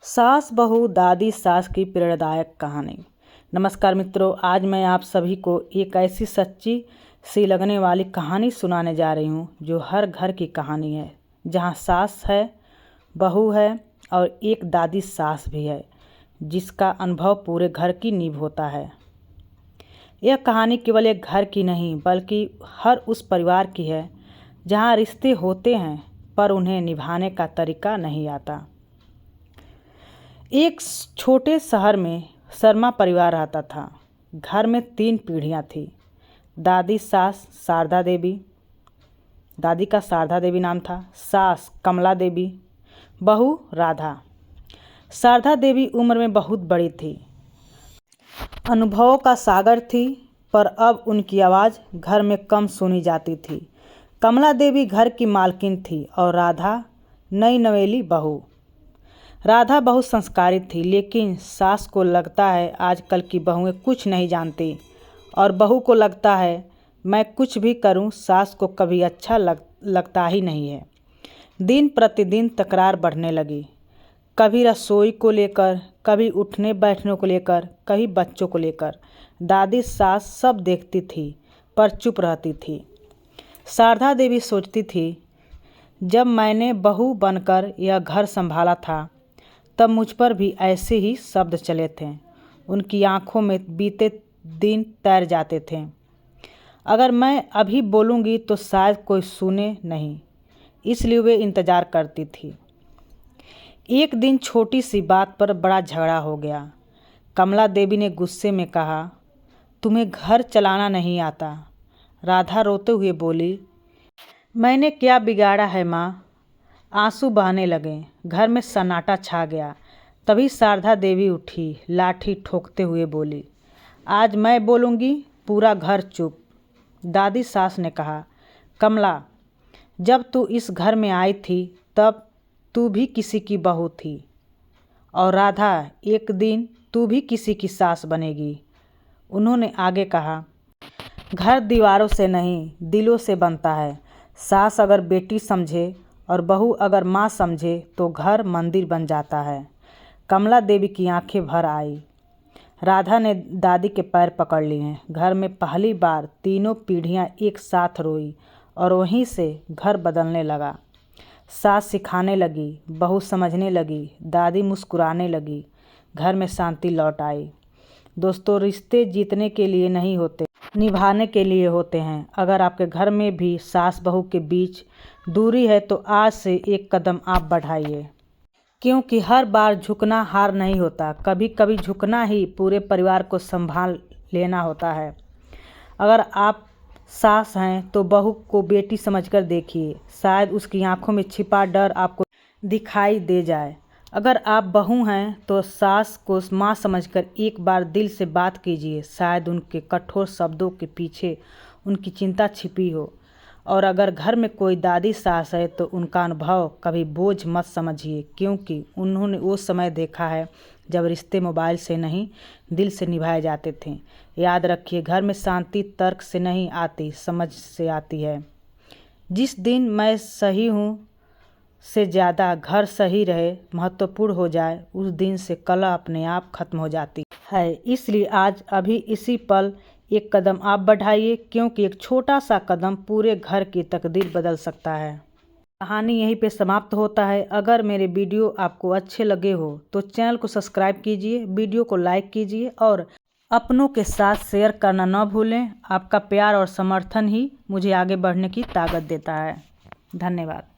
सास बहू दादी सास की प्रेरणादायक कहानी। नमस्कार मित्रों, आज मैं आप सभी को एक ऐसी सच्ची सी लगने वाली कहानी सुनाने जा रही हूँ जो हर घर की कहानी है, जहाँ सास है, बहू है और एक दादी सास भी है, जिसका अनुभव पूरे घर की नींव होता है। यह कहानी केवल एक घर की नहीं बल्कि हर उस परिवार की है जहाँ रिश्ते होते हैं पर उन्हें निभाने का तरीका नहीं आता। एक छोटे शहर में शर्मा परिवार रहता था। घर में 3 पीढ़ियाँ थी। दादी सास शारदा देवी, दादी का शारदा देवी नाम था, सास कमला देवी, बहू राधा। शारदा देवी उम्र में बहुत बड़ी थी, अनुभवों का सागर थी, पर अब उनकी आवाज़ घर में कम सुनी जाती थी। कमला देवी घर की मालकिन थी और राधा नई नवेली बहू। राधा बहुत संस्कारी थी, लेकिन सास को लगता है आजकल की बहुएं कुछ नहीं जानती, और बहू को लगता है मैं कुछ भी करूं सास को कभी अच्छा लगता ही नहीं है। दिन प्रतिदिन तकरार बढ़ने लगी, कभी रसोई को लेकर, कभी उठने बैठने को लेकर, कभी बच्चों को लेकर। दादी सास सब देखती थी पर चुप रहती थी। शारदा देवी सोचती थी, जब मैंने बहू बनकर यह घर संभाला था तब मुझ पर भी ऐसे ही शब्द चले थे। उनकी आंखों में बीते दिन तैर जाते थे। अगर मैं अभी बोलूँगी तो शायद कोई सुने नहीं, इसलिए वे इंतज़ार करती थी। एक दिन छोटी सी बात पर बड़ा झगड़ा हो गया। कमला देवी ने गुस्से में कहा, तुम्हें घर चलाना नहीं आता। राधा रोते हुए बोली, मैंने क्या बिगाड़ा है माँ। आंसू बहने लगे। घर में सन्नाटा छा गया। तभी शारदा देवी उठी, लाठी ठोकते हुए बोली, आज मैं बोलूँगी, पूरा घर चुप। दादी सास ने कहा, कमला, जब तू इस घर में आई थी तब तू भी किसी की बहू थी, और राधा एक दिन तू भी किसी की सास बनेगी। उन्होंने आगे कहा, घर दीवारों से नहीं दिलों से बनता है। सास अगर बेटी समझे और बहू अगर माँ समझे तो घर मंदिर बन जाता है। कमला देवी की आंखें भर आई। राधा ने दादी के पैर पकड़ लिए। घर में पहली बार तीनों पीढ़ियाँ एक साथ रोई और वहीं से घर बदलने लगा। सास सिखाने लगी, बहू समझने लगी, दादी मुस्कुराने लगी। घर में शांति लौट आई। दोस्तों, रिश्ते जीतने के लिए नहीं होते, निभाने के लिए होते हैं। अगर आपके घर में भी सास बहू के बीच दूरी है तो आज से एक कदम आप बढ़ाइए, क्योंकि हर बार झुकना हार नहीं होता। कभी कभी झुकना ही पूरे परिवार को संभाल लेना होता है। अगर आप सास हैं तो बहू को बेटी समझकर देखिए, शायद उसकी आंखों में छिपा डर आपको दिखाई दे जाए। अगर आप बहू हैं तो सास को माँ समझकर एक बार दिल से बात कीजिए, शायद उनके कठोर शब्दों के पीछे उनकी चिंता छिपी हो। और अगर घर में कोई दादी सास है तो उनका अनुभव कभी बोझ मत समझिए, क्योंकि उन्होंने वो समय देखा है जब रिश्ते मोबाइल से नहीं दिल से निभाए जाते थे। याद रखिए, घर में शांति तर्क से नहीं आती, समझ से आती है। जिस दिन मैं सही हूँ से ज़्यादा घर सही रहे महत्वपूर्ण हो जाए, उस दिन से कलह अपने आप खत्म हो जाती है। इसलिए आज अभी इसी पल एक कदम आप बढ़ाइए, क्योंकि एक छोटा सा कदम पूरे घर की तकदीर बदल सकता है। कहानी यहीं पे समाप्त होता है। अगर मेरे वीडियो आपको अच्छे लगे हो तो चैनल को सब्सक्राइब कीजिए, वीडियो को लाइक कीजिए और अपनों के साथ शेयर करना न भूलें। आपका प्यार और समर्थन ही मुझे आगे बढ़ने की ताकत देता है। धन्यवाद।